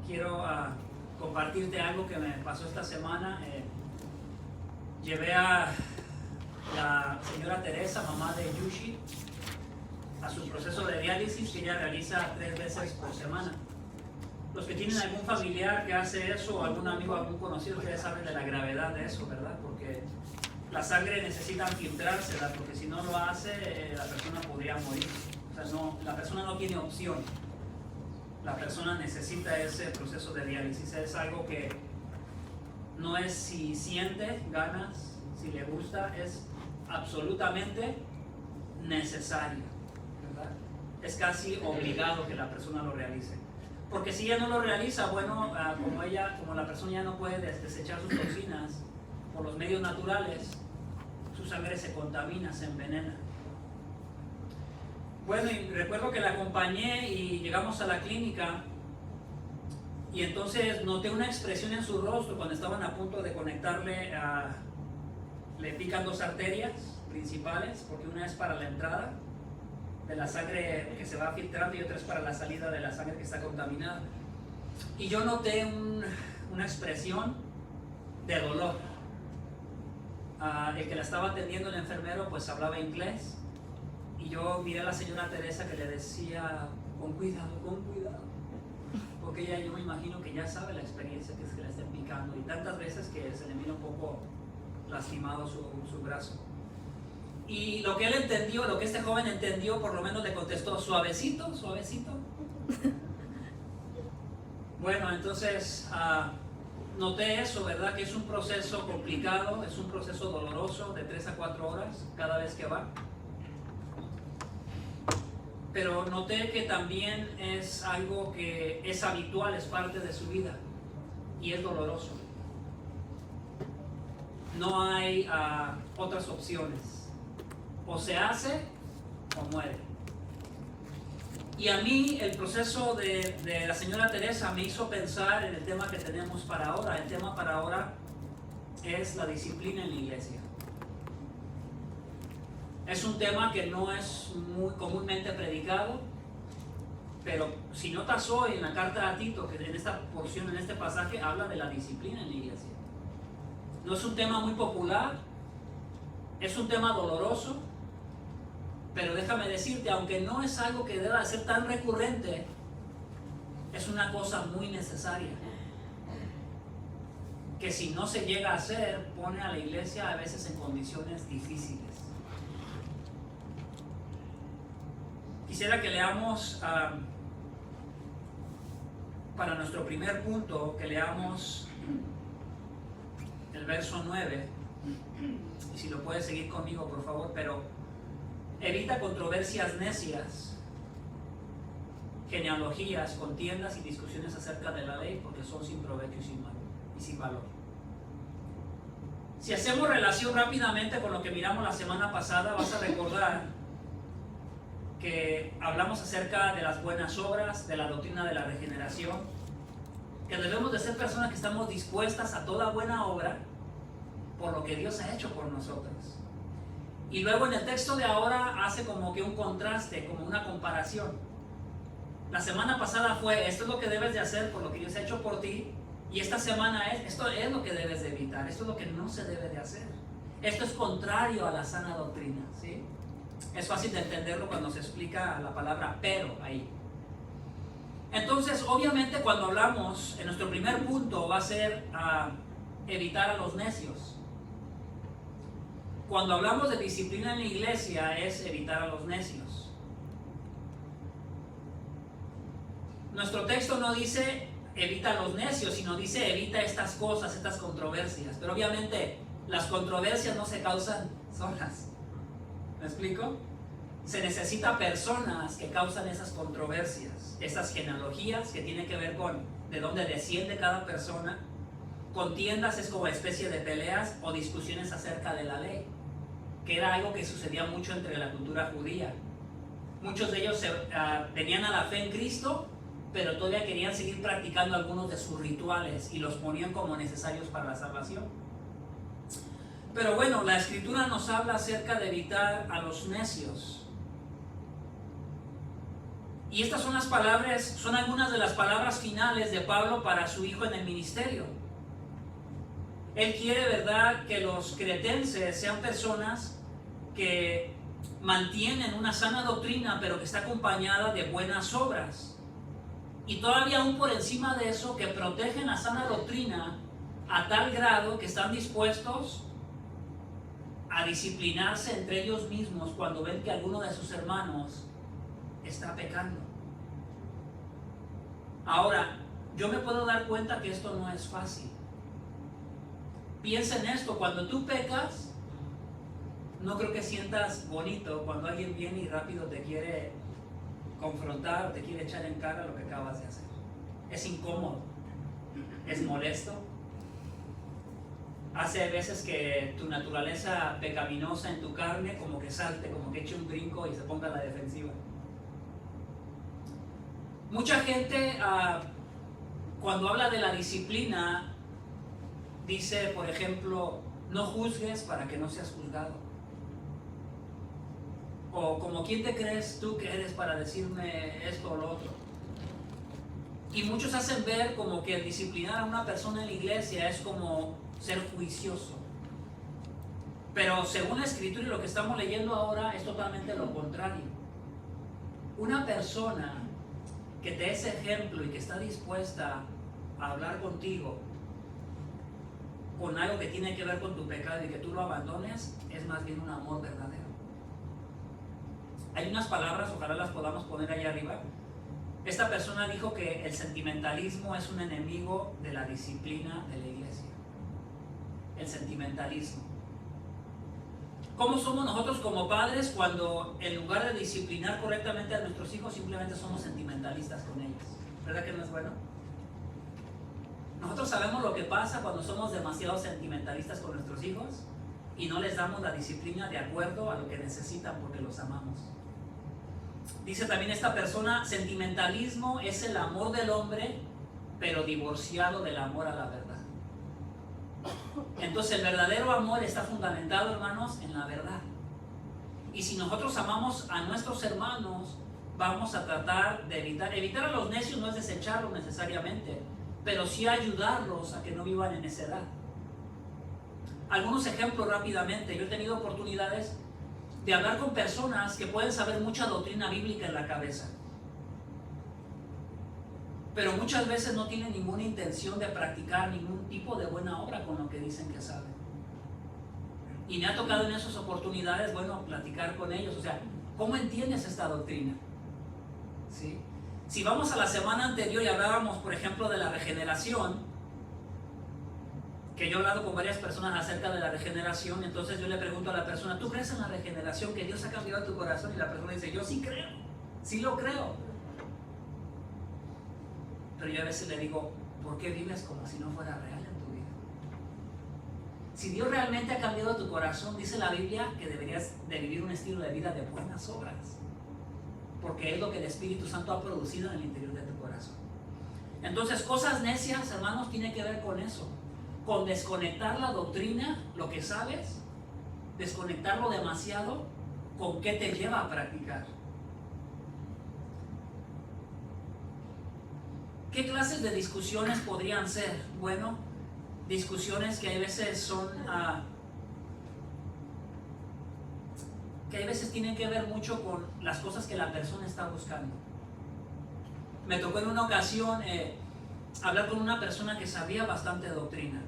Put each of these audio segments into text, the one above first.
quiero compartirte algo que me pasó esta semana. Llevé a la señora Teresa, mamá de Yushi, a su proceso de diálisis que ella realiza 3 veces por semana. Los que tienen algún familiar que hace eso, o algún amigo, algún conocido, ustedes saben de la gravedad de eso, ¿verdad? Porque la sangre necesita filtrársela, porque si no lo hace, la persona podría morir. O sea, no, la persona no tiene opción. La persona necesita ese proceso de diálisis. Es algo que no es si siente ganas, si le gusta, es absolutamente necesario, ¿verdad? Es casi obligado que la persona lo realice. Porque si ella no lo realiza, bueno, como la persona ya no puede desechar sus toxinas por los medios naturales, su sangre se contamina, se envenena. Bueno, y recuerdo que la acompañé y llegamos a la clínica y entonces noté una expresión en su rostro cuando estaban a punto de conectarle le pican 2 arterias principales, porque una es para la entrada de la sangre que se va filtrando y otra es para la salida de la sangre que está contaminada. Y yo noté una expresión de dolor. El que la estaba atendiendo, el enfermero, pues hablaba inglés. Y yo miré a la señora Teresa que le decía, con cuidado, porque ella, yo me imagino que ya sabe la experiencia que es que la estén picando y tantas veces que se le mira un poco lastimado su brazo. Y lo que él entendió, lo que este joven entendió, por lo menos le contestó, suavecito. Bueno, entonces noté eso, ¿verdad? Que es un proceso complicado, es un proceso doloroso de 3 a 4 horas cada vez que va. Pero noté que también es algo que es habitual, es parte de su vida y es doloroso. No hay otras opciones. O se hace o muere. Y a mí el proceso de la señora Teresa me hizo pensar en el tema que tenemos para ahora. El tema para ahora es la disciplina en la iglesia. Es un tema que no es muy comúnmente predicado, pero si notas hoy en la carta a Tito, que en esta porción, en este pasaje, habla de la disciplina en la iglesia. No es un tema muy popular, es un tema doloroso, pero déjame decirte, aunque no es algo que deba ser tan recurrente, es una cosa muy necesaria, que si no se llega a hacer, pone a la iglesia a veces en condiciones difíciles. Quisiera que leamos, para nuestro primer punto, que leamos el verso 9, y si lo puedes seguir conmigo, por favor, pero evita controversias necias, genealogías, contiendas y discusiones acerca de la ley, porque son sin provecho y sin valor. Si hacemos relación rápidamente con lo que miramos la semana pasada, vas a recordar que hablamos acerca de las buenas obras, de la doctrina de la regeneración, que debemos de ser personas que estamos dispuestas a toda buena obra por lo que Dios ha hecho por nosotros. Y luego en el texto de ahora hace como que un contraste, como una comparación. La semana pasada fue, esto es lo que debes de hacer por lo que Dios ha hecho por ti, y esta semana esto es lo que debes de evitar, esto es lo que no se debe de hacer. Esto es contrario a la sana doctrina, ¿sí? Es fácil de entenderlo cuando se explica la palabra pero ahí. Entonces, obviamente, cuando hablamos, en nuestro primer punto va a ser evitar a los necios. Cuando hablamos de disciplina en la iglesia es evitar a los necios. Nuestro texto no dice evita a los necios, sino dice evita estas cosas, estas controversias. Pero obviamente las controversias no se causan solas. ¿Me explico? Se necesita personas que causan esas controversias, esas genealogías que tienen que ver con de dónde desciende cada persona. Contiendas es como especie de peleas o discusiones acerca de la ley, que era algo que sucedía mucho entre la cultura judía. Muchos de ellos tenían a la fe en Cristo, pero todavía querían seguir practicando algunos de sus rituales y los ponían como necesarios para la salvación. Pero bueno, la Escritura nos habla acerca de evitar a los necios. Y estas son las palabras, son algunas de las palabras finales de Pablo para su hijo en el ministerio. Él quiere, ¿verdad?, que los cretenses sean personas que mantienen una sana doctrina, pero que está acompañada de buenas obras. Y todavía aún por encima de eso, que protegen la sana doctrina a tal grado que están dispuestos a disciplinarse entre ellos mismos cuando ven que alguno de sus hermanos está pecando. Ahora, yo me puedo dar cuenta que esto no es fácil. Piensa en esto: cuando tú pecas, no creo que sientas bonito cuando alguien viene y rápido te quiere confrontar, te quiere echar en cara lo que acabas de hacer. Es incómodo, es molesto. Hace veces que tu naturaleza pecaminosa en tu carne como que salte, como que eche un brinco y se ponga a la defensiva. Mucha gente cuando habla de la disciplina dice, por ejemplo, no juzgues para que no seas juzgado. O como, ¿quién te crees tú que eres para decirme esto o lo otro? Y muchos hacen ver como que el disciplinar a una persona en la iglesia es como ser juicioso. Pero según la Escritura y lo que estamos leyendo ahora es totalmente lo contrario. Una persona que te es ejemplo y que está dispuesta a hablar contigo con algo que tiene que ver con tu pecado y que tú lo abandones, es más bien un amor verdadero. Hay unas palabras, ojalá las podamos poner allá arriba. Esta persona dijo que el sentimentalismo es un enemigo de la disciplina de la iglesia. El sentimentalismo. ¿Cómo somos nosotros como padres cuando en lugar de disciplinar correctamente a nuestros hijos simplemente somos sentimentalistas con ellos? ¿Verdad que no es bueno? Nosotros sabemos lo que pasa cuando somos demasiado sentimentalistas con nuestros hijos y no les damos la disciplina de acuerdo a lo que necesitan porque los amamos. Dice también esta persona, sentimentalismo es el amor del hombre, pero divorciado del amor a la verdad. Entonces el verdadero amor está fundamentado, hermanos, en la verdad. Y si nosotros amamos a nuestros hermanos, vamos a tratar de evitar a los necios, no es desecharlos necesariamente, pero sí ayudarlos a que no vivan en necedad. Algunos ejemplos rápidamente. Yo he tenido oportunidades de hablar con personas que pueden saber mucha doctrina bíblica en la cabeza, pero muchas veces no tienen ninguna intención de practicar ningún tipo de buena obra con lo que dicen que saben. Y me ha tocado en esas oportunidades, bueno, platicar con ellos. O sea, ¿cómo entiendes esta doctrina? ¿Sí? Si vamos a la semana anterior y hablábamos, por ejemplo, de la regeneración, que yo he hablado con varias personas acerca de la regeneración, entonces yo le pregunto a la persona, ¿tú crees en la regeneración, que Dios ha cambiado tu corazón? Y la persona dice, yo sí creo, sí lo creo. Pero yo a veces le digo, ¿por qué vives como si no fuera real en tu vida? Si Dios realmente ha cambiado tu corazón, dice la Biblia que deberías de vivir un estilo de vida de buenas obras, porque es lo que el Espíritu Santo ha producido en el interior de tu corazón. Entonces, cosas necias, hermanos, tiene que ver con eso, con desconectar la doctrina, lo que sabes, desconectarlo demasiado, con qué te lleva a practicar. ¿Qué clases de discusiones podrían ser? Bueno, discusiones que a veces son, que a veces tienen que ver mucho con las cosas que la persona está buscando. Me tocó en una ocasión hablar con una persona que sabía bastante doctrina,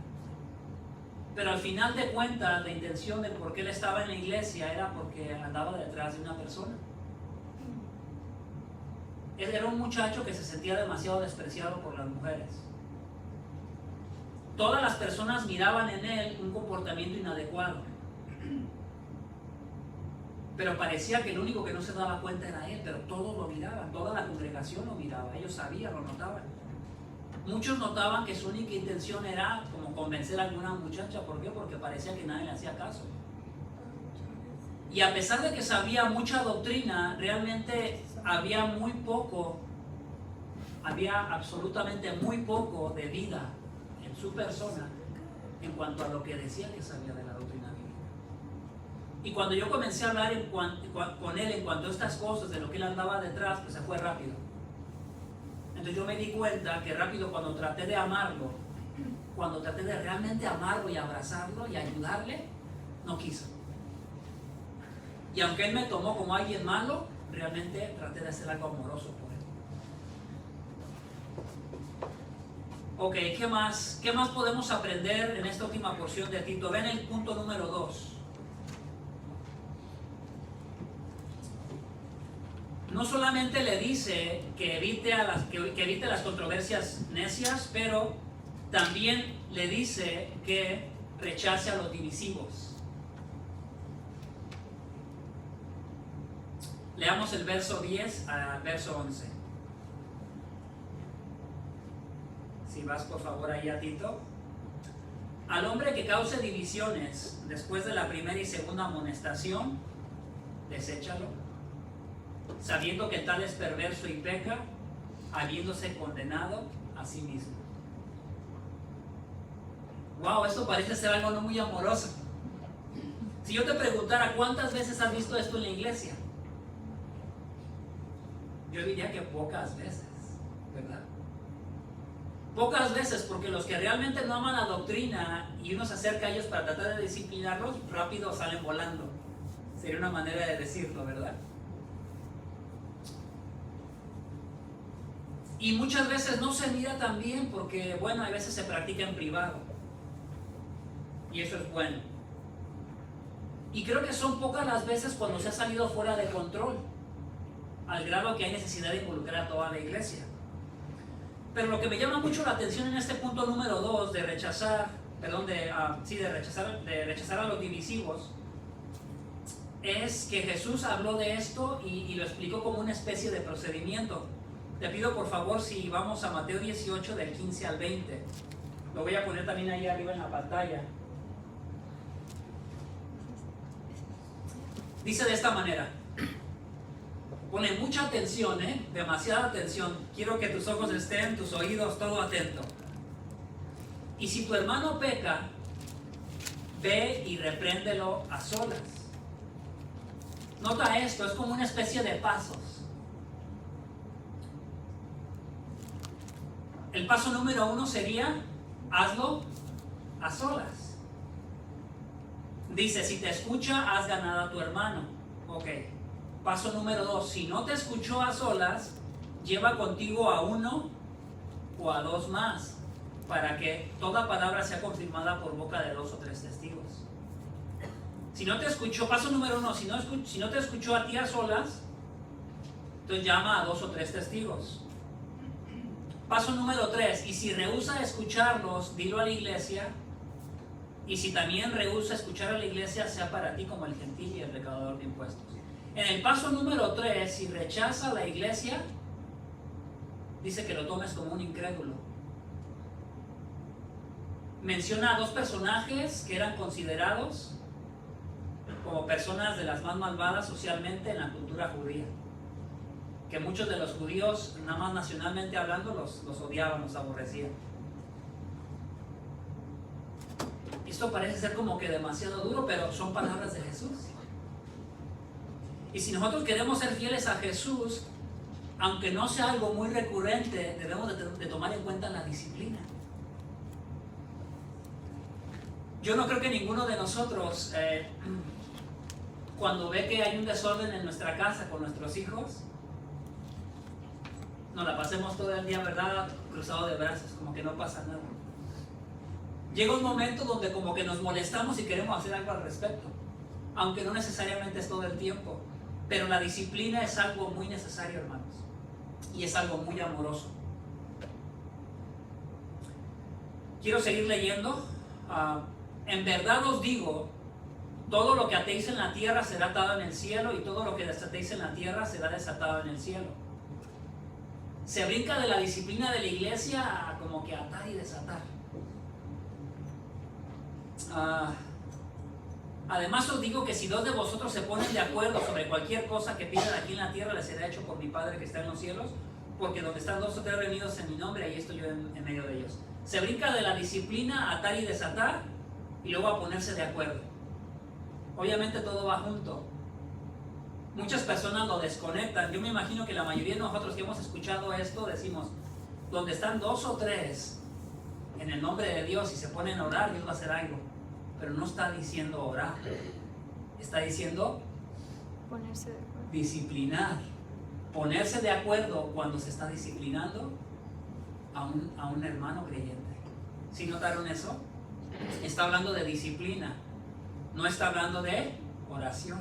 pero al final de cuentas la intención de por qué él estaba en la iglesia era porque andaba detrás de una persona. Él era un muchacho que se sentía demasiado despreciado por las mujeres. Todas las personas miraban en él un comportamiento inadecuado, pero parecía que el único que no se daba cuenta era él, pero todos lo miraban, toda la congregación lo miraba, ellos sabían, lo notaban. Muchos notaban que su única intención era como convencer a alguna muchacha. ¿Por qué? Porque parecía que nadie le hacía caso. Y a pesar de que sabía mucha doctrina, realmente había muy poco, había absolutamente muy poco de vida en su persona en cuanto a lo que decía que sabía de la doctrina bíblica. Y cuando yo comencé a hablar con él en cuanto a estas cosas, de lo que él andaba detrás, pues se fue rápido. Entonces yo me di cuenta que rápido cuando traté de amarlo, cuando traté de realmente amarlo y abrazarlo y ayudarle, no quiso. Y aunque él me tomó como alguien malo, realmente traté de hacer algo amoroso por él. Ok, ¿qué más podemos aprender en esta última porción de Tito? Ven el punto número 2. No solamente le dice que evite las controversias necias, pero también le dice que rechace a los divisivos. Leamos el verso 10 al verso 11. Si vas por favor ahí a Tito. Al hombre que cause divisiones después de la primera y segunda amonestación, deséchalo, sabiendo que tal es perverso y peca, habiéndose condenado a sí mismo. Wow, esto parece ser algo no muy amoroso. Si yo te preguntara cuántas veces has visto esto en la iglesia, yo diría que pocas veces, ¿verdad? Pocas veces, porque los que realmente no aman la doctrina y uno se acerca a ellos para tratar de disciplinarlos, rápido salen volando. Sería una manera de decirlo, ¿verdad? Y muchas veces no se mira tan bien porque, bueno, a veces se practica en privado. Y eso es bueno. Y creo que son pocas las veces cuando se ha salido fuera de control, al grado que hay necesidad de involucrar a toda la iglesia. Pero lo que me llama mucho la atención en este punto número 2 de rechazar a los divisivos, es que Jesús habló de esto y lo explicó como una especie de procedimiento. Te pido por favor, si vamos a Mateo 18 del 15 al 20, lo voy a poner también ahí arriba en la pantalla. Dice de esta manera, pone mucha atención, demasiada atención, quiero que tus ojos estén, tus oídos, todo atento. Y si tu hermano peca, ve y repréndelo a solas. Nota esto, es como una especie de pasos. El paso número 1 sería, hazlo a solas. Dice, si te escucha, has ganado a tu hermano. Ok. Paso número 2, si no te escuchó a solas, lleva contigo a 1 o a 2 más, para que toda palabra sea confirmada por boca de 2 o 3 testigos. Si no te escuchó, paso número 1, si no te escuchó a ti a solas, entonces llama a 2 o 3 testigos. Paso número 3, y si rehúsa escucharlos, dilo a la iglesia. Y si también rehúsa escuchar a la iglesia, sea para ti como el gentil y el recaudador de impuestos. En el paso número 3, si rechaza a la iglesia, dice que lo tomes como un incrédulo. Menciona a 2 personajes que eran considerados como personas de las más malvadas socialmente en la cultura judía. Que muchos de los judíos, nada más nacionalmente hablando, los odiaban, los aborrecían. Esto parece ser como que demasiado duro, pero son palabras de Jesús. Y si nosotros queremos ser fieles a Jesús, aunque no sea algo muy recurrente, debemos de tomar en cuenta la disciplina. Yo no creo que ninguno de nosotros, cuando ve que hay un desorden en nuestra casa con nuestros hijos, nos la pasemos todo el día, ¿verdad?, cruzado de brazos, como que no pasa nada. Llega un momento donde como que nos molestamos y queremos hacer algo al respecto, aunque no necesariamente es todo el tiempo. Pero la disciplina es algo muy necesario, hermanos, y es algo muy amoroso. Quiero seguir leyendo. En verdad os digo, todo lo que atéis en la tierra será atado en el cielo, y todo lo que desatéis en la tierra será desatado en el cielo. Se brinca de la disciplina de la iglesia a como que atar y desatar. Además os digo que si 2 de vosotros se ponen de acuerdo sobre cualquier cosa que pidan aquí en la tierra, les será hecho por mi Padre que está en los cielos, porque donde están 2 o 3 reunidos en mi nombre, ahí estoy yo en medio de ellos. Se brinca de la disciplina a atar y desatar, y luego a ponerse de acuerdo. Obviamente todo va junto. Muchas personas lo desconectan. Yo me imagino que la mayoría de nosotros que hemos escuchado esto decimos, donde están 2 o 3 en el nombre de Dios y se ponen a orar, Dios va a hacer algo. Pero no está diciendo orar. Está diciendo Ponerse de acuerdo. disciplinar. Ponerse de acuerdo cuando se está disciplinando a un hermano creyente. ¿Sí notaron eso? Está hablando de disciplina. No está hablando de oración.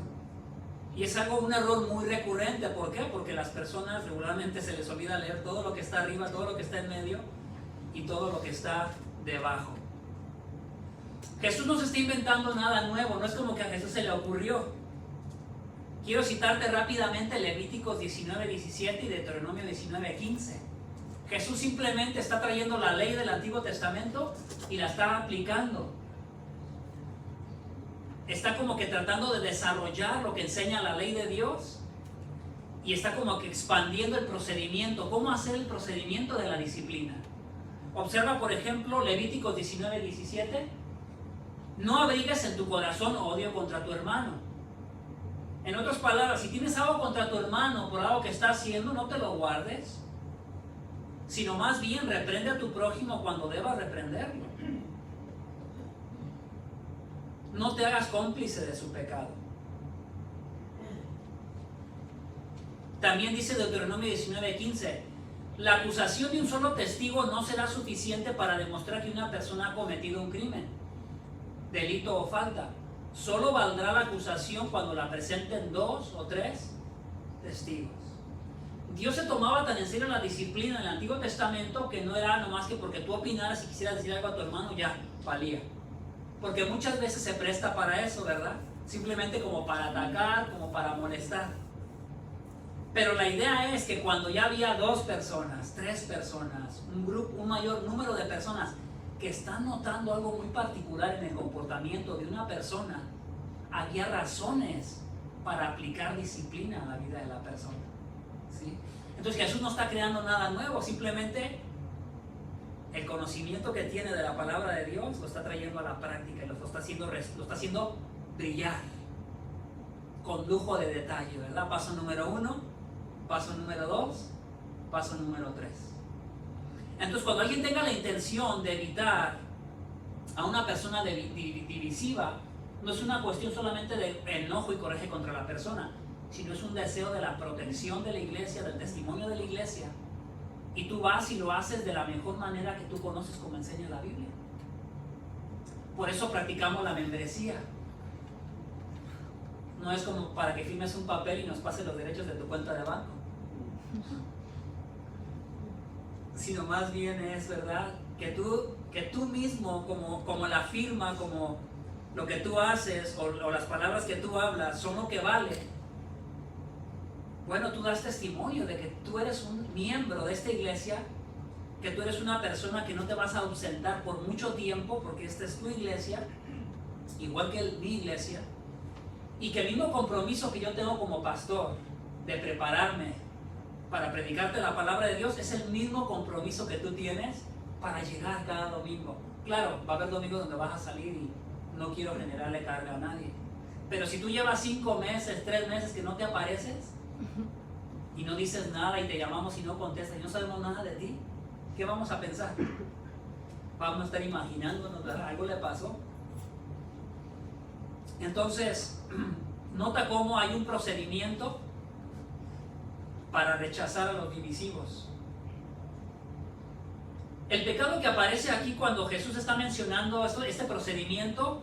Y es un error muy recurrente. ¿Por qué? Porque las personas regularmente se les olvida leer todo lo que está arriba, todo lo que está en medio y todo lo que está debajo. Jesús no se está inventando nada nuevo, no es como que a Jesús se le ocurrió. Quiero citarte rápidamente Levíticos 19:17 y Deuteronomio 19:15. Jesús simplemente está trayendo la ley del Antiguo Testamento y la está aplicando. Está como que tratando de desarrollar lo que enseña la ley de Dios y está como que expandiendo el procedimiento. ¿Cómo hacer el procedimiento de la disciplina? Observa, por ejemplo, Levíticos 19:17. No abrigues en tu corazón odio contra tu hermano. En otras palabras, si tienes algo contra tu hermano por algo que está haciendo, no te lo guardes, sino más bien reprende a tu prójimo cuando debas reprenderlo. No te hagas cómplice de su pecado. También dice Deuteronomio 19:15, la acusación de un solo testigo no será suficiente para demostrar que una persona ha cometido un crimen, delito o falta. Solo valdrá la acusación cuando la presenten 2 o 3 testigos. Dios se tomaba tan en serio la disciplina en el Antiguo Testamento que no era nomás que porque tú opinaras y quisieras decir algo a tu hermano, ya, valía. Porque muchas veces se presta para eso, ¿verdad? Simplemente como para atacar, como para molestar. Pero la idea es que cuando ya había 2 personas, 3 personas, un mayor número de personas que están notando algo muy particular en el comportamiento de una persona, había razones para aplicar disciplina a la vida de la persona. ¿Sí? Entonces Jesús no está creando nada nuevo, simplemente el conocimiento que tiene de la palabra de Dios lo está trayendo a la práctica y lo está haciendo brillar con lujo de detalle, ¿verdad? Paso número 1, paso número 2, paso número 3. Entonces, cuando alguien tenga la intención de evitar a una persona divisiva, no es una cuestión solamente de enojo y coraje contra la persona, sino es un deseo de la protección de la iglesia, del testimonio de la iglesia. Y tú vas y lo haces de la mejor manera que tú conoces, como enseña la Biblia. Por eso practicamos la membresía. No es como para que firmes un papel y nos pases los derechos de tu cuenta de banco, sino más bien es, ¿verdad?, que tú mismo, como la firma, como lo que tú haces o las palabras que tú hablas son lo que vale. Bueno, tú das testimonio de que tú eres un miembro de esta iglesia, que tú eres una persona que no te vas a ausentar por mucho tiempo, porque esta es tu iglesia, igual que mi iglesia, y que el mismo compromiso que yo tengo como pastor de prepararme para predicarte la palabra de Dios es el mismo compromiso que tú tienes para llegar cada domingo. Claro, va a haber domingos donde vas a salir y no quiero generarle carga a nadie, pero si tú llevas 5 meses, 3 meses que no te apareces y no dices nada y te llamamos y no contestas y no sabemos nada de ti, ¿qué vamos a pensar? Vamos a estar imaginándonos, ¿verdad? Algo le pasó. Entonces, nota cómo hay un procedimiento para rechazar a los divisivos. El pecado que aparece aquí cuando Jesús está mencionando este procedimiento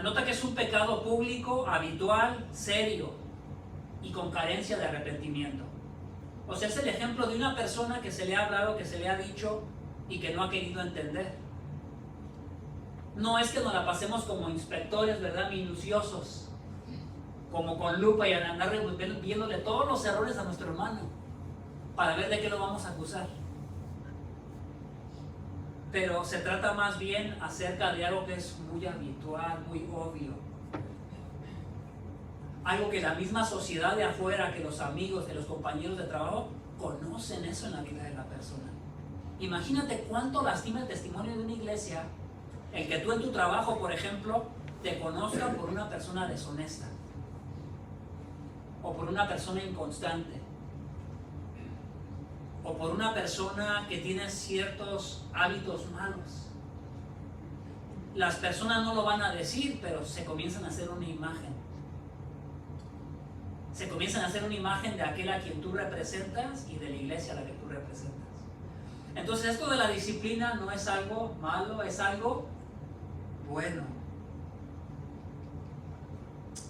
nota que es un pecado público, habitual, serio y con carencia de arrepentimiento. O sea, es el ejemplo de una persona que se le ha hablado, que se le ha dicho y que no ha querido entender. No es que nos la pasemos como inspectores, ¿verdad?, minuciosos, como con lupa y andar viéndole todos los errores a nuestro hermano para ver de qué lo vamos a acusar. Pero se trata más bien acerca de algo que es muy habitual, muy obvio. Algo que la misma sociedad de afuera, que los amigos, que los compañeros de trabajo, conocen eso en la vida de la persona. Imagínate cuánto lastima el testimonio de una iglesia el que tú en tu trabajo, por ejemplo, te conozca por una persona deshonesta o por una persona inconstante o por una persona que tiene ciertos hábitos malos. Las personas no lo van a decir, pero se comienzan a hacer una imagen. Se comienzan a hacer una imagen de aquel a quien tú representas y de la iglesia a la que tú representas. Entonces esto de la disciplina no es algo malo, es algo bueno.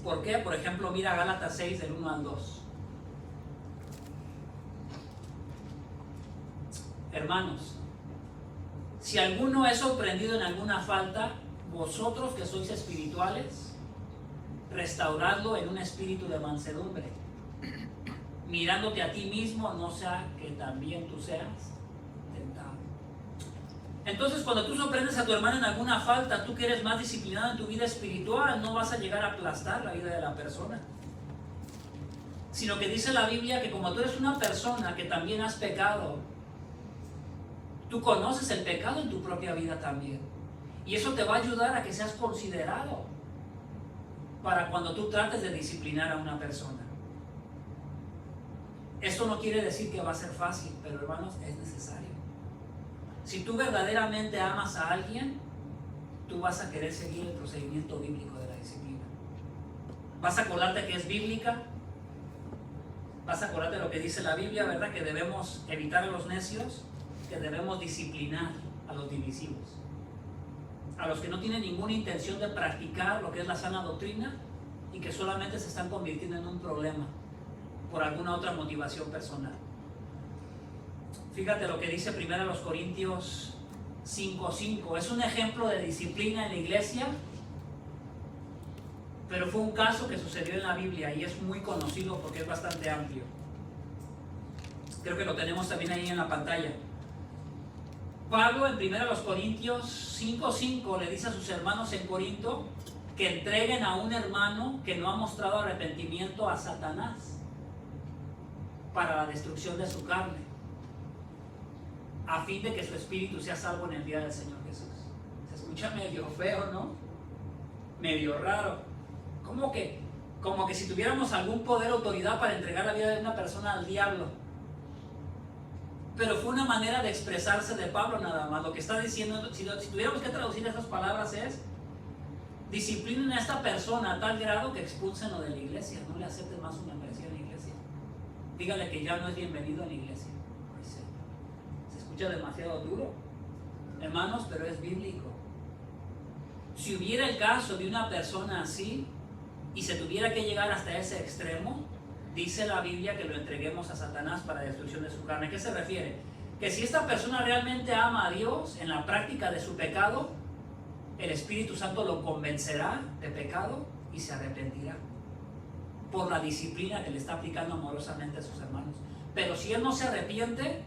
¿Por qué? Por ejemplo, mira Gálatas 6 del 1 al 2. Hermanos, si alguno es sorprendido en alguna falta, vosotros que sois espirituales, restauradlo en un espíritu de mansedumbre, mirándote a ti mismo, no sea que también tú seas tentado. Entonces, cuando tú sorprendes a tu hermano en alguna falta, tú que eres más disciplinado en tu vida espiritual, no vas a llegar a aplastar la vida de la persona, sino que dice la Biblia que como tú eres una persona que también has pecado, tú conoces el pecado en tu propia vida también. Y eso te va a ayudar a que seas considerado para cuando tú trates de disciplinar a una persona. Esto no quiere decir que va a ser fácil, pero hermanos, es necesario. Si tú verdaderamente amas a alguien, tú vas a querer seguir el procedimiento bíblico de la disciplina. Vas a acordarte que es bíblica, vas a acordarte de lo que dice la Biblia, ¿verdad? Que debemos evitar a los necios, que debemos disciplinar a los divisivos, a los que no tienen ninguna intención de practicar lo que es la sana doctrina y que solamente se están convirtiendo en un problema por alguna otra motivación personal. Fíjate lo que dice 1 Corintios 5:5. Es un ejemplo de disciplina en la iglesia, pero fue un caso que sucedió en la Biblia y es muy conocido porque es bastante amplio. Creo que lo tenemos también ahí en la pantalla. Pablo en 1 Corintios 5:5 le dice a sus hermanos en Corinto que entreguen a un hermano que no ha mostrado arrepentimiento a Satanás para la destrucción de su carne, a fin de que su espíritu sea salvo en el día del Señor Jesús. Se escucha medio feo, ¿no? Medio raro. Como que si tuviéramos algún poder o autoridad para entregar la vida de una persona al diablo. Pero fue una manera de expresarse de Pablo nada más. Lo que está diciendo, si tuviéramos que traducir esas palabras es: disciplinen a esta persona a tal grado que expulsen lo de la iglesia, no le acepten más su membresía en la iglesia. Dígale que ya no es bienvenido en la iglesia. Se escucha demasiado duro, hermanos, pero es bíblico. Si hubiera el caso de una persona así y se tuviera que llegar hasta ese extremo, dice la Biblia que lo entreguemos a Satanás para destrucción de su carne. ¿A qué se refiere? Que si esta persona realmente ama a Dios en la práctica de su pecado, el Espíritu Santo lo convencerá de pecado y se arrepentirá por la disciplina que le está aplicando amorosamente a sus hermanos. Pero si él no se arrepiente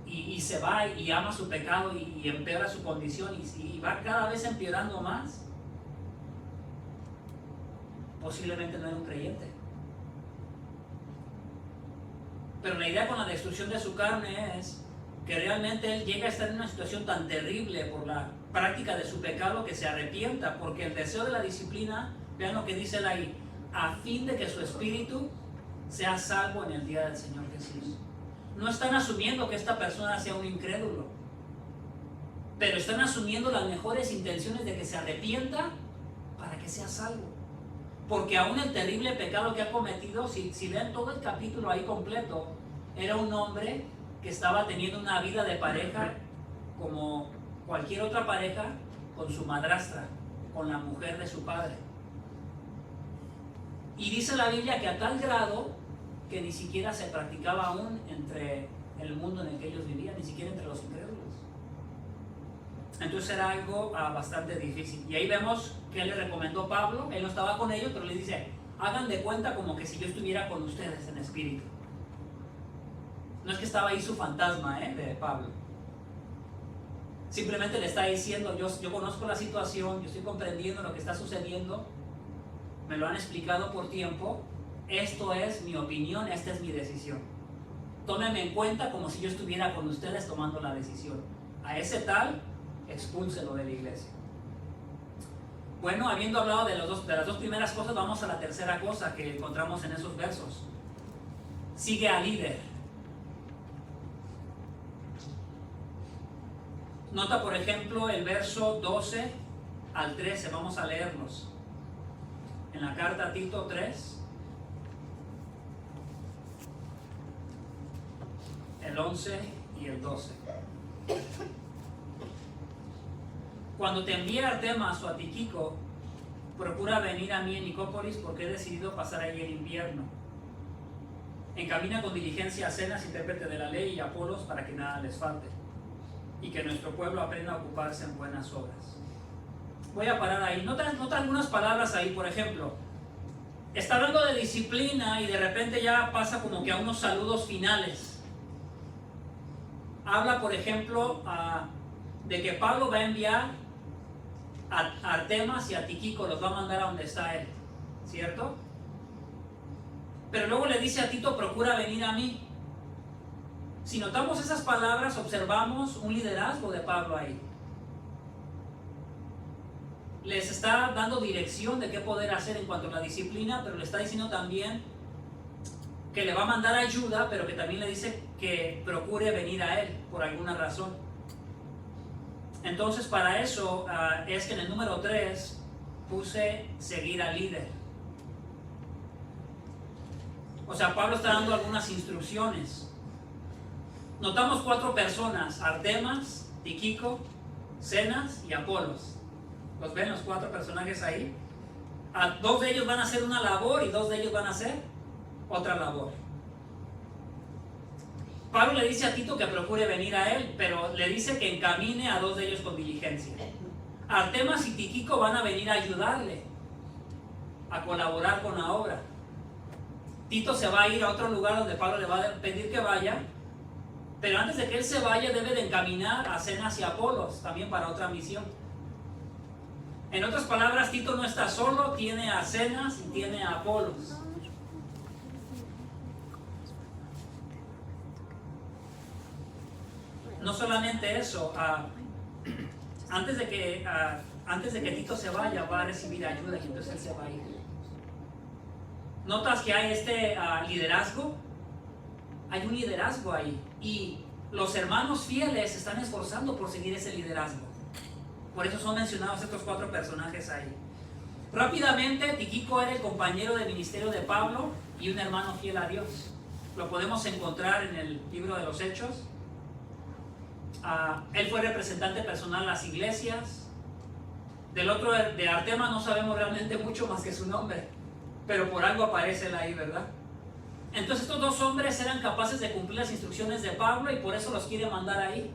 y se va y ama su pecado y empeora su condición y va cada vez empeorando más, posiblemente no era un creyente. Pero la idea con la destrucción de su carne es que realmente él llega a estar en una situación tan terrible por la práctica de su pecado que se arrepienta, porque el deseo de la disciplina, vean lo que dice él ahí, a fin de que su espíritu sea salvo en el día del Señor Jesús. No están asumiendo que esta persona sea un incrédulo, pero están asumiendo las mejores intenciones de que se arrepienta para que sea salvo. Porque aún el terrible pecado que ha cometido, si leen todo el capítulo ahí completo, era un hombre que estaba teniendo una vida de pareja como cualquier otra pareja con su madrastra, con la mujer de su padre. Y dice la Biblia que a tal grado que ni siquiera se practicaba aún entre el mundo en el que ellos vivían, ni siquiera entre los incrédulos. Entonces era algo bastante difícil. Y ahí vemos que él le recomendó Pablo, él no estaba con ellos, pero le dice, hagan de cuenta como que si yo estuviera con ustedes en espíritu. No es que estaba ahí su fantasma de Pablo. Simplemente le está diciendo, yo conozco la situación, yo estoy comprendiendo lo que está sucediendo, me lo han explicado por tiempo, esto es mi opinión, esta es mi decisión. Tómenme en cuenta como si yo estuviera con ustedes tomando la decisión. A ese tal, expúlselo de la iglesia. Bueno, habiendo hablado de las dos primeras cosas, vamos a la tercera cosa que encontramos en esos versos. Sigue al líder. Nota, por ejemplo, el verso 12 al 13, vamos a leerlos. En la carta a Tito 3, el 11 y el 12. Cuando te envíe a Artemas o a Tíquico, procura venir a mí en Nicópolis, porque he decidido pasar allí el invierno. Encamina con diligencia a Zenas, intérprete de la ley, y a Apolos, para que nada les falte, y que nuestro pueblo aprenda a ocuparse en buenas obras. Voy a parar ahí. Nota algunas palabras ahí. Por ejemplo, está hablando de disciplina y de repente ya pasa como que a unos saludos finales. Habla, por ejemplo, de que Pablo va a enviar a Artemas y a Tíquico, los va a mandar a donde está él, ¿cierto? Pero luego le dice a Tito, procura venir a mí. Si notamos esas palabras, observamos un liderazgo de Pablo ahí. Les está dando dirección de qué poder hacer en cuanto a la disciplina, pero le está diciendo también que le va a mandar ayuda, pero que también le dice que procure venir a él por alguna razón. Entonces, para eso es que en el número 3 puse seguir al líder. O sea, Pablo está dando algunas instrucciones. Notamos 4 personas: Artemas, Tíquico, Zenas y Apolos. ¿Los ven los 4 personajes ahí? 2 de ellos van a hacer una labor y 2 de ellos van a hacer otra labor. Pablo le dice a Tito que procure venir a él, pero le dice que encamine a 2 de ellos con diligencia. Artemas y Tíquico van a venir a ayudarle, a colaborar con la obra. Tito se va a ir a otro lugar donde Pablo le va a pedir que vaya, pero antes de que él se vaya debe de encaminar a Zenas y Apolos también para otra misión. En otras palabras, Tito no está solo, tiene a Zenas y tiene a Apolos. No solamente eso, antes de que Tito se vaya, va a recibir ayuda y entonces él se va a ir. ¿Notas que hay este liderazgo? Hay un liderazgo ahí y los hermanos fieles se están esforzando por seguir ese liderazgo. Por eso son mencionados estos 4 personajes ahí. Rápidamente, Tíquico era el compañero de ministerio de Pablo y un hermano fiel a Dios. Lo podemos encontrar en el libro de los Hechos. Él fue representante personal en las iglesias. Del otro, de Artemas, no sabemos realmente mucho más que su nombre, pero por algo aparece él ahí, ¿verdad? Entonces estos 2 hombres eran capaces de cumplir las instrucciones de Pablo y por eso los quiere mandar ahí.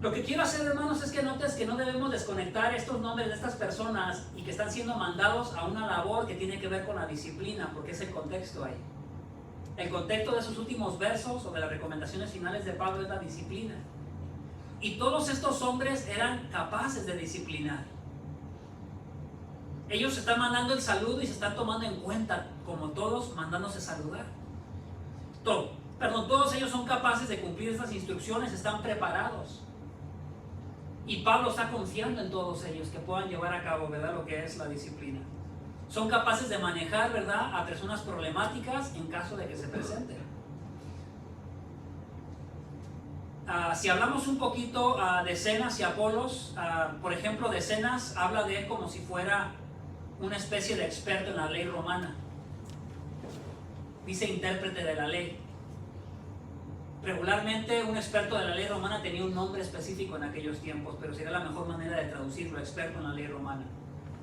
Lo que quiero hacer, hermanos, es que notes que no debemos desconectar estos nombres de estas personas y que están siendo mandados a una labor que tiene que ver con la disciplina, porque es el contexto ahí. El contexto de esos últimos versos o de las recomendaciones finales de Pablo es la disciplina. Y todos estos hombres eran capaces de disciplinar. Ellos están mandando el saludo y se están tomando en cuenta, como todos, mandándose saludar. Todos ellos son capaces de cumplir estas instrucciones, están preparados. Y Pablo está confiando en todos ellos que puedan llevar a cabo, ¿verdad?, lo que es la disciplina. Son capaces de manejar, ¿verdad?, a personas problemáticas en caso de que se presenten. Si hablamos un poquito de Zenas y Apolos, por ejemplo, de Zenas habla de él como si fuera una especie de experto en la ley romana. Dice intérprete de la ley. Regularmente un experto de la ley romana tenía un nombre específico en aquellos tiempos, pero sería la mejor manera de traducirlo, experto en la ley romana.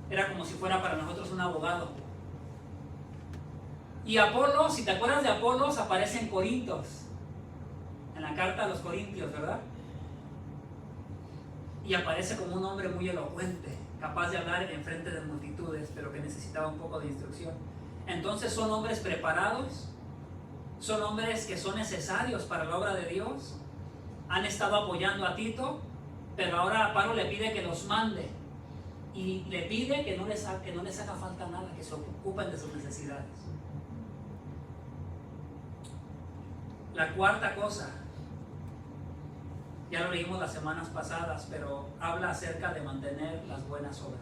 Era como si fuera para nosotros un abogado. Y Apolos, si te acuerdas de Apolos, aparece en Corintios, en la carta a los Corintios, ¿verdad? Y aparece como un hombre muy elocuente, capaz de hablar en frente de multitudes, pero que necesitaba un poco de instrucción. Entonces son hombres preparados, son hombres que son necesarios para la obra de Dios. Han estado apoyando a Tito, pero ahora Pablo le pide que los mande y le pide que no les haga falta nada, que se ocupen de sus necesidades. La cuarta cosa, Ya lo leímos las semanas pasadas, pero habla acerca de mantener las buenas obras.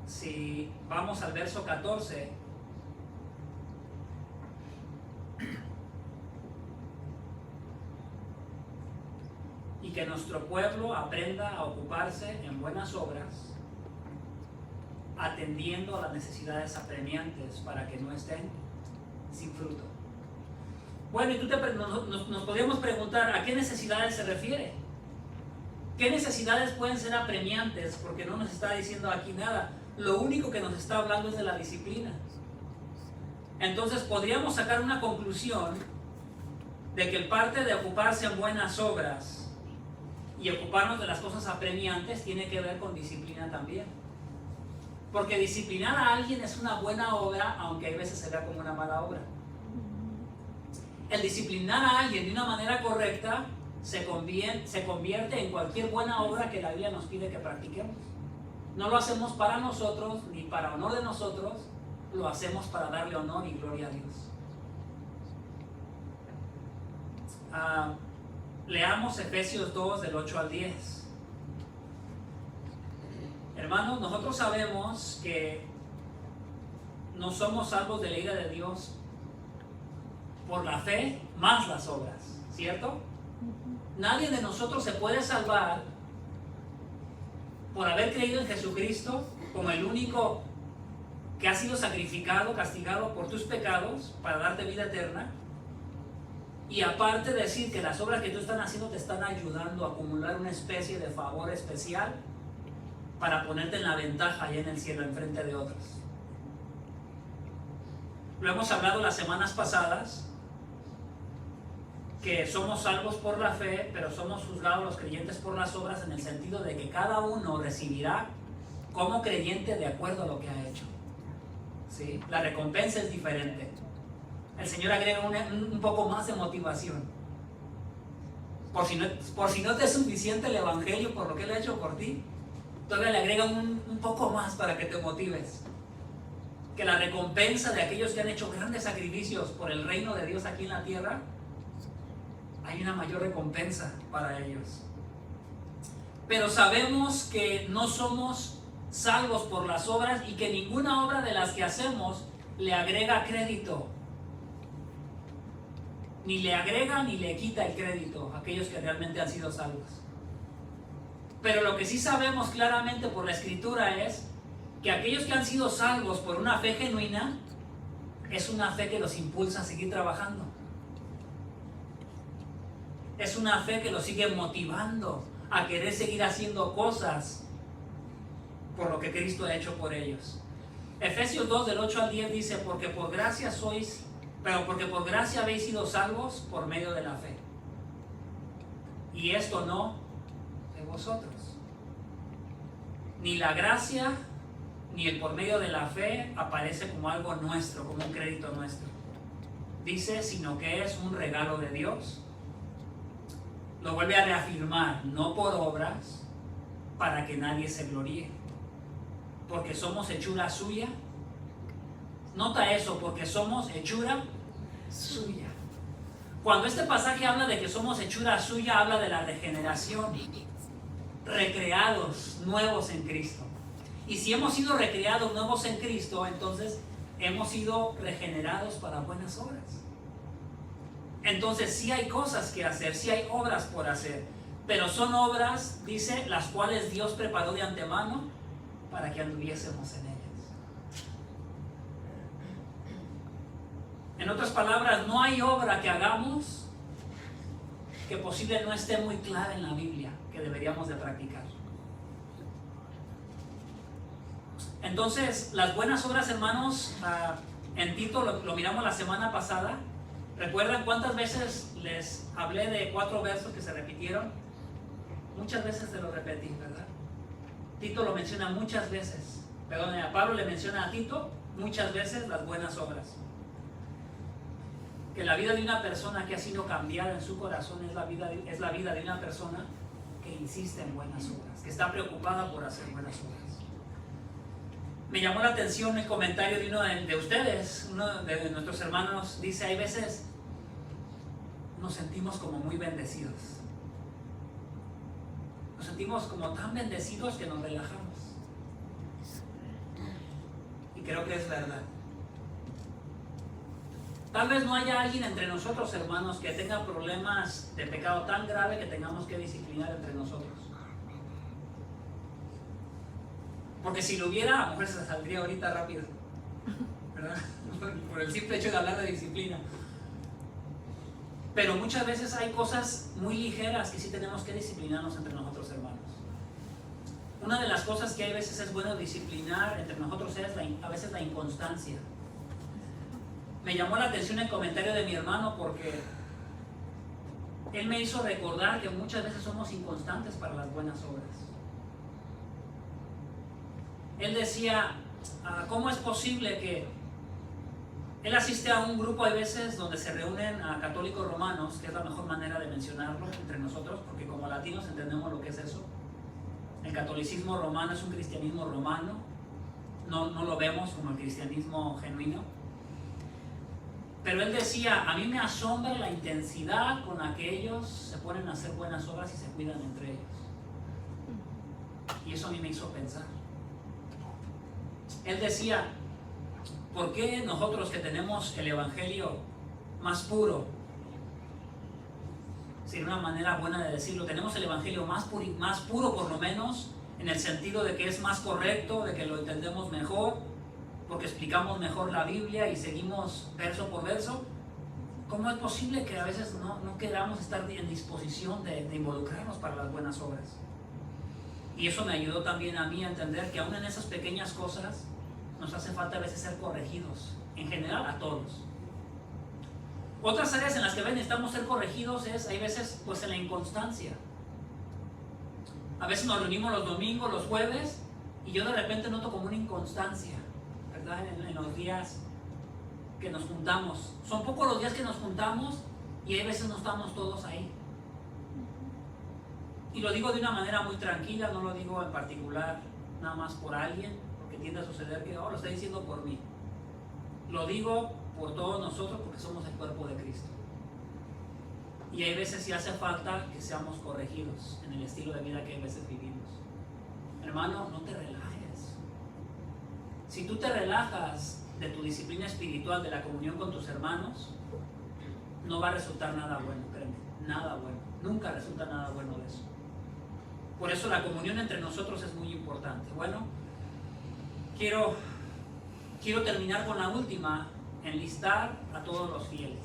Si vamos al verso 14, y que nuestro pueblo aprenda a ocuparse en buenas obras, atendiendo a las necesidades apremiantes para que no estén sin fruto. Bueno, y nos podríamos preguntar, ¿a qué necesidades se refiere? ¿Qué necesidades pueden ser apremiantes? Porque no nos está diciendo aquí nada. Lo único que nos está hablando es de la disciplina. Entonces podríamos sacar una conclusión de que el parte de ocuparse en buenas obras y ocuparnos de las cosas apremiantes tiene que ver con disciplina también. Porque disciplinar a alguien es una buena obra, aunque hay veces se vea como una mala obra. El disciplinar a alguien de una manera correcta se convierte en cualquier buena obra que la Biblia nos pide que practiquemos. No lo hacemos para nosotros, ni para honor de nosotros, lo hacemos para darle honor y gloria a Dios. Leamos Efesios 2 del 8 al 10. Hermanos, nosotros sabemos que no somos salvos de la ira de Dios por la fe más las obras, ¿cierto? Nadie de nosotros se puede salvar por haber creído en Jesucristo como el único que ha sido sacrificado, castigado por tus pecados para darte vida eterna. Y aparte decir que las obras que tú estás haciendo te están ayudando a acumular una especie de favor especial para ponerte en la ventaja allá en el cielo en frente de otros. Lo hemos hablado las semanas pasadas, que somos salvos por la fe, pero somos juzgados los creyentes por las obras, en el sentido de que cada uno recibirá como creyente de acuerdo a lo que ha hecho. ¿Sí? La recompensa es diferente. El Señor agrega un poco más de motivación. Por si no te es suficiente el Evangelio por lo que Él ha hecho por ti, todavía le agrega un poco más para que te motives. Que la recompensa de aquellos que han hecho grandes sacrificios por el reino de Dios aquí en la tierra, hay una mayor recompensa para ellos. Pero sabemos que no somos salvos por las obras y que ninguna obra de las que hacemos le agrega crédito. Ni le agrega ni le quita el crédito a aquellos que realmente han sido salvos. Pero lo que sí sabemos claramente por la Escritura es que aquellos que han sido salvos por una fe genuina, es una fe que los impulsa a seguir trabajando. Es una fe que los sigue motivando a querer seguir haciendo cosas por lo que Cristo ha hecho por ellos. Efesios 2 del 8 al 10 dice, porque por gracia habéis sido salvos por medio de la fe. Y esto no de vosotros. Ni la gracia ni el por medio de la fe aparece como algo nuestro, como un crédito nuestro. Dice, sino que es un regalo de Dios. Lo vuelve a reafirmar, no por obras, para que nadie se gloríe. Porque somos hechura suya. Nota eso, porque somos hechura suya. Cuando este pasaje habla de que somos hechura suya, habla de la regeneración. Recreados, nuevos en Cristo. Y si hemos sido recreados, nuevos en Cristo, entonces hemos sido regenerados para buenas obras. Entonces sí hay cosas que hacer, sí hay obras por hacer, pero son obras, dice, las cuales Dios preparó de antemano para que anduviésemos en ellas. En otras palabras, no hay obra que hagamos que posible no esté muy clara en la Biblia, que deberíamos de practicar. Entonces, las buenas obras, hermanos, en Tito lo miramos la semana pasada. ¿Recuerdan cuántas veces les hablé de 4 versos que se repitieron? Muchas veces te lo repetí, ¿verdad? Tito lo menciona muchas veces. Perdón, a Pablo le menciona a Tito muchas veces las buenas obras. Que la vida de una persona que ha sido cambiada en su corazón es la vida de una persona que insiste en buenas obras, que está preocupada por hacer buenas obras. Me llamó la atención el comentario de uno de ustedes, uno de nuestros hermanos, dice, hay veces nos sentimos como muy bendecidos. Nos sentimos como tan bendecidos que nos relajamos. Y creo que es verdad. Tal vez no haya alguien entre nosotros, hermanos, que tenga problemas de pecado tan grave que tengamos que disciplinar entre nosotros. Porque si lo hubiera, a lo mejor se saldría ahorita rápido, ¿verdad? Por el simple hecho de hablar de disciplina. Pero muchas veces hay cosas muy ligeras que sí tenemos que disciplinarnos entre nosotros, hermanos. Una de las cosas que hay veces es bueno disciplinar entre nosotros es a veces la inconstancia. Me llamó la atención el comentario de mi hermano porque él me hizo recordar que muchas veces somos inconstantes para las buenas obras. Él decía, ¿cómo es posible que él asiste a un grupo, hay veces, donde se reúnen a católicos romanos, que es la mejor manera de mencionarlo entre nosotros, porque como latinos entendemos lo que es eso. El catolicismo romano es un cristianismo romano, no lo vemos como el cristianismo genuino. Pero él decía, a mí me asombra la intensidad con la que ellos se ponen a hacer buenas obras y se cuidan entre ellos. Y eso a mí me hizo pensar. Él decía, ¿por qué nosotros que tenemos el evangelio más puro, sería una manera buena de decirlo, tenemos el evangelio más puro por lo menos, en el sentido de que es más correcto, de que lo entendemos mejor, porque explicamos mejor la Biblia y seguimos verso por verso? ¿Cómo es posible que a veces no queramos estar en disposición de involucrarnos para las buenas obras? Y eso me ayudó también a mí a entender que aún en esas pequeñas cosas nos hace falta a veces ser corregidos, en general a todos. Otras áreas en las que necesitamos ser corregidos hay veces pues en la inconstancia. A veces nos reunimos los domingos, los jueves, y yo de repente noto como una inconstancia, ¿verdad? En los días que nos juntamos. Son pocos los días que nos juntamos y hay veces no estamos todos ahí. Y lo digo de una manera muy tranquila, no lo digo en particular nada más por alguien, porque tiende a suceder que lo está diciendo por mí. Lo digo por todos nosotros porque somos el cuerpo de Cristo. Y hay veces sí hace falta que seamos corregidos en el estilo de vida que hay veces vivimos. Hermano, no te relajes. Si tú te relajas de tu disciplina espiritual, de la comunión con tus hermanos, no va a resultar nada bueno, créeme, nada bueno. Nunca resulta nada bueno de eso. Por eso la comunión entre nosotros es muy importante. Bueno, quiero terminar con la última, enlistar a todos los fieles.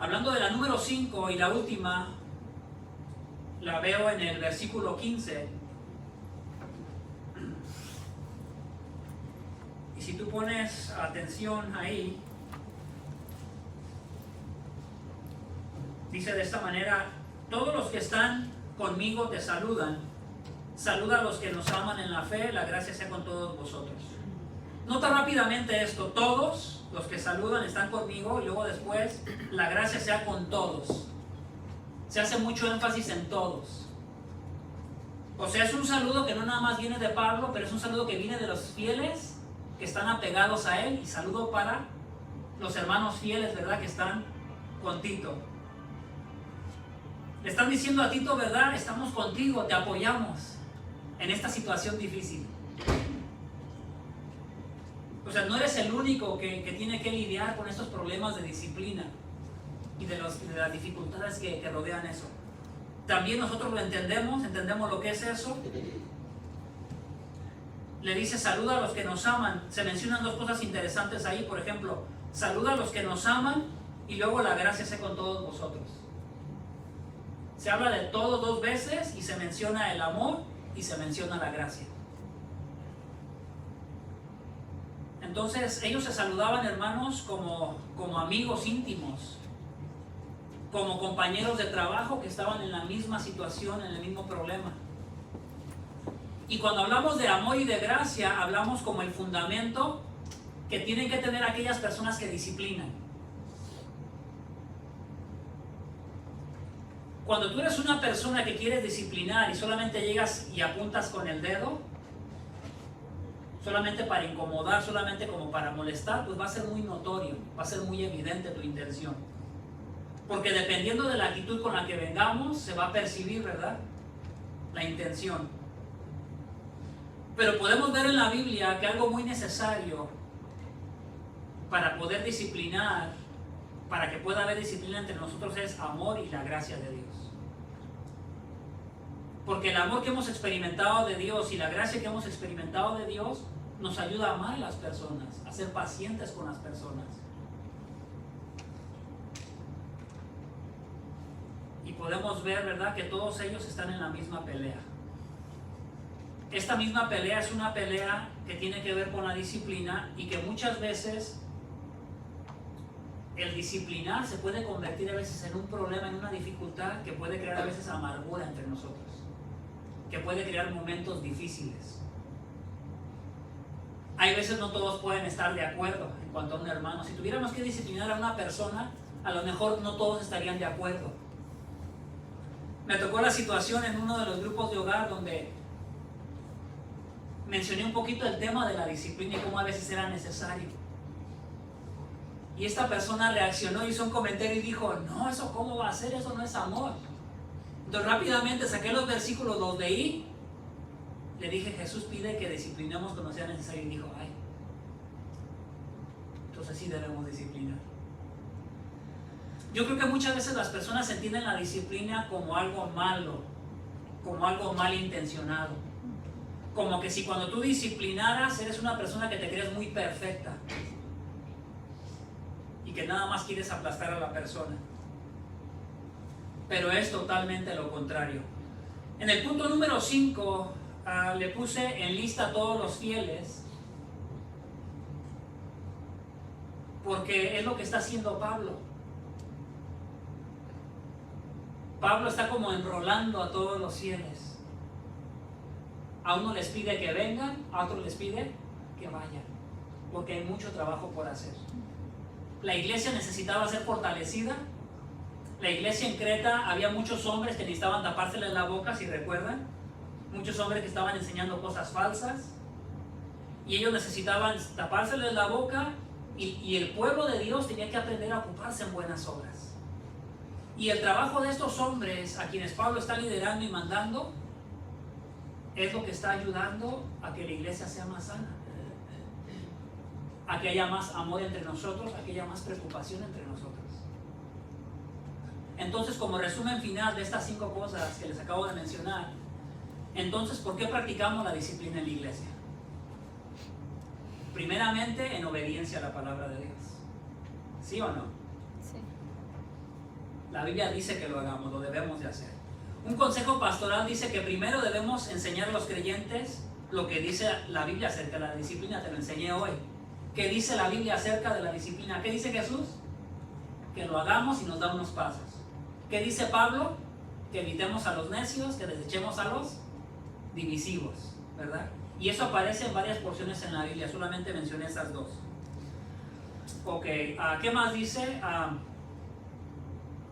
Hablando de la número 5 y la última, la veo en el versículo 15. Y si tú pones atención ahí, dice de esta manera: todos los que están conmigo te saludan. Saluda a los que nos aman en la fe, la gracia sea con todos vosotros. Nota rápidamente esto: todos los que saludan están conmigo, y luego después, la gracia sea con todos. Se hace mucho énfasis en todos. O sea, es un saludo que no nada más viene de Pablo, pero es un saludo que viene de los fieles que están apegados a él, y saludo para los hermanos fieles, ¿verdad?, que están con Tito. Le están diciendo a Tito, ¿verdad?, estamos contigo, te apoyamos en esta situación difícil. O sea, no eres el único que tiene que lidiar con estos problemas de disciplina y de las dificultades que rodean eso. También nosotros lo entendemos lo que es eso. Le dice, saluda a los que nos aman. Se mencionan dos cosas interesantes ahí. Por ejemplo, saluda a los que nos aman, y luego la gracia sea con todos vosotros. Se habla de todo dos veces, y se menciona el amor y se menciona la gracia. Entonces ellos se saludaban, hermanos, como amigos íntimos, como compañeros de trabajo que estaban en la misma situación, en el mismo problema. Y cuando hablamos de amor y de gracia, hablamos como el fundamento que tienen que tener aquellas personas que disciplinan. Cuando tú eres una persona que quieres disciplinar y solamente llegas y apuntas con el dedo, solamente para incomodar, solamente como para molestar, pues va a ser muy notorio, va a ser muy evidente tu intención. Porque dependiendo de la actitud con la que vengamos, se va a percibir, ¿verdad?, la intención. Pero podemos ver en la Biblia que algo muy necesario para poder disciplinar, para que pueda haber disciplina entre nosotros, es amor y la gracia de Dios. Porque el amor que hemos experimentado de Dios y la gracia que hemos experimentado de Dios nos ayuda a amar a las personas, a ser pacientes con las personas. Y podemos ver, ¿verdad?, que todos ellos están en la misma pelea. Esta misma pelea es una pelea que tiene que ver con la disciplina, y que muchas veces el disciplinar se puede convertir a veces en un problema, en una dificultad que puede crear a veces amargura entre nosotros, que puede crear momentos difíciles. Hay veces no todos pueden estar de acuerdo en cuanto a un hermano. Si tuviéramos que disciplinar a una persona, a lo mejor no todos estarían de acuerdo. Me tocó la situación en uno de los grupos de hogar donde mencioné un poquito el tema de la disciplina y cómo a veces era necesario. Y esta persona reaccionó, hizo un comentario y dijo: no, eso cómo va a ser, eso no es amor. Entonces rápidamente saqué los versículos, los leí, le dije: Jesús pide que disciplinemos cuando sea necesario. Y dijo: ay, entonces sí debemos disciplinar. Yo creo que muchas veces las personas entienden la disciplina como algo malo, como algo malintencionado. Como que si cuando tú disciplinaras eres una persona que te crees muy perfecta y que nada más quieres aplastar a la persona. Pero es totalmente lo contrario. En el punto número 5 le puse en lista a todos los fieles, porque es lo que está haciendo Pablo. Pablo está como enrolando a todos los fieles. A uno les pide que vengan, a otro les pide que vayan, porque hay mucho trabajo por hacer. La iglesia necesitaba ser fortalecida. La iglesia en Creta, había muchos hombres que necesitaban tapárseles la boca, si recuerdan. Muchos hombres que estaban enseñando cosas falsas, y ellos necesitaban tapárseles la boca, y el pueblo de Dios tenía que aprender a ocuparse en buenas obras. Y el trabajo de estos hombres, a quienes Pablo está liderando y mandando, es lo que está ayudando a que la iglesia sea más sana, a que haya más amor entre nosotros, a que haya más preocupación entre nosotros. Entonces, como resumen final de estas 5 cosas que les acabo de mencionar, entonces, ¿por qué practicamos la disciplina en la iglesia? Primeramente, en obediencia a la palabra de Dios. ¿Sí o no? Sí. La Biblia dice que lo hagamos, lo debemos de hacer. Un consejo pastoral dice que primero debemos enseñar a los creyentes lo que dice la Biblia acerca de la disciplina. Te lo enseñé hoy. ¿Qué dice la Biblia acerca de la disciplina? ¿Qué dice Jesús? Que lo hagamos y nos da unos pasos. ¿Qué dice Pablo? Que evitemos a los necios, que desechemos a los divisivos, ¿verdad? Y eso aparece en varias porciones en la Biblia, solamente mencioné esas 2. Ok, ¿qué más dice?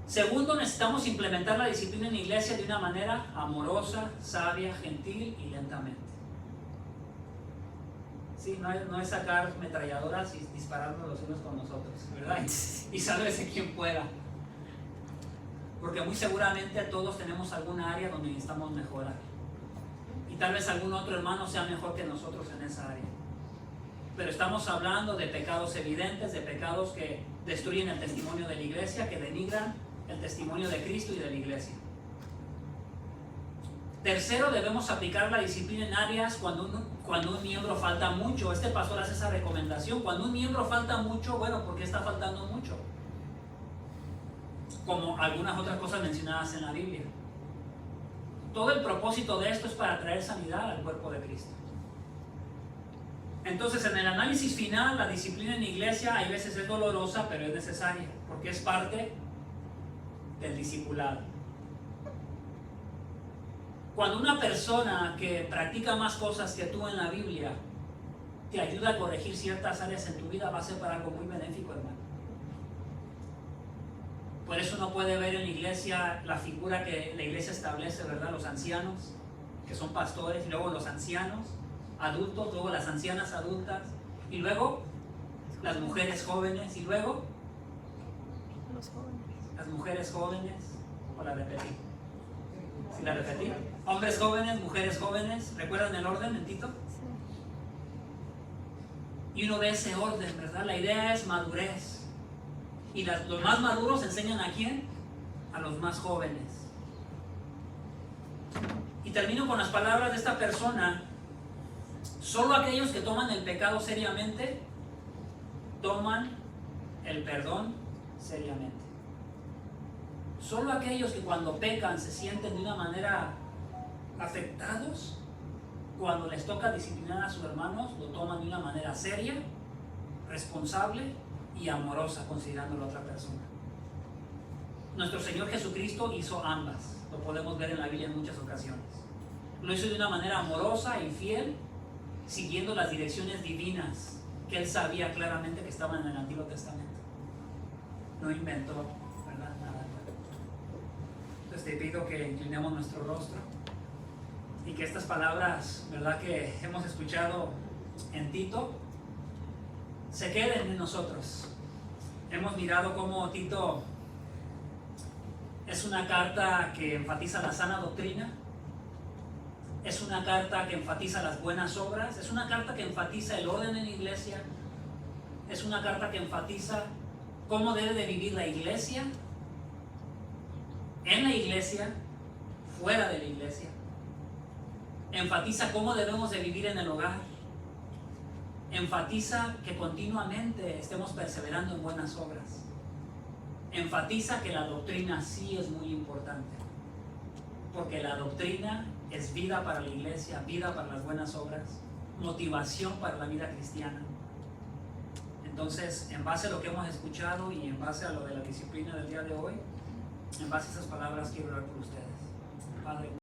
Segundo, necesitamos implementar la disciplina en la iglesia de una manera amorosa, sabia, gentil y lentamente. Sí, no es sacar metralladoras y dispararnos los unos con nosotros, ¿verdad? Y sálvese quien pueda. Porque muy seguramente todos tenemos alguna área donde necesitamos mejorar. Y tal vez algún otro hermano sea mejor que nosotros en esa área. Pero estamos hablando de pecados evidentes, de pecados que destruyen el testimonio de la iglesia, que denigran el testimonio de Cristo y de la iglesia. Tercero, debemos aplicar la disciplina en áreas cuando un miembro falta mucho. Este pastor hace esa recomendación. Cuando un miembro falta mucho, bueno, ¿por qué está faltando mucho? Como algunas otras cosas mencionadas en la Biblia. Todo el propósito de esto es para traer sanidad al cuerpo de Cristo. Entonces, en el análisis final, la disciplina en la iglesia hay veces es dolorosa, pero es necesaria, porque es parte del discipulado. Cuando una persona que practica más cosas que tú en la Biblia te ayuda a corregir ciertas áreas en tu vida, va a ser para algo muy benéfico, hermano. Por eso uno puede ver en la iglesia la figura que la iglesia establece, ¿verdad? Los ancianos, que son pastores, y luego los ancianos adultos, luego las ancianas adultas, y luego las mujeres jóvenes, y luego Los jóvenes. las mujeres jóvenes, o la repetí. ¿Sí la repetí? Hombres jóvenes, mujeres jóvenes. ¿Recuerdan el orden en Tito? Sí. Y uno ve ese orden, ¿verdad? La idea es madurez. Y los más maduros enseñan ¿a quién? A los más jóvenes. Y termino con las palabras de esta persona. Solo aquellos que toman el pecado seriamente, toman el perdón seriamente. Solo aquellos que cuando pecan se sienten de una manera afectados, cuando les toca disciplinar a sus hermanos, lo toman de una manera seria, responsable y amorosa, considerando a la otra persona. Nuestro Señor Jesucristo hizo ambas. Lo podemos ver en la Biblia en muchas ocasiones. Lo hizo de una manera amorosa y fiel, siguiendo las direcciones divinas que Él sabía claramente que estaban en el Antiguo Testamento. No inventó, ¿verdad? Nada nuevo. Entonces te pido que inclinemos nuestro rostro y que estas palabras, ¿verdad?, que hemos escuchado en Tito, se queden en nosotros. Hemos mirado cómo Tito es una carta que enfatiza la sana doctrina, es una carta que enfatiza las buenas obras, es una carta que enfatiza el orden en la iglesia, es una carta que enfatiza cómo debe de vivir la iglesia, en la iglesia, fuera de la iglesia. Enfatiza cómo debemos de vivir en el hogar. Enfatiza que continuamente estemos perseverando en buenas obras. Enfatiza que la doctrina sí es muy importante, porque la doctrina es vida para la iglesia, vida para las buenas obras, motivación para la vida cristiana. Entonces, en base a lo que hemos escuchado y en base a lo de la disciplina del día de hoy, en base a esas palabras quiero orar por ustedes. Padre,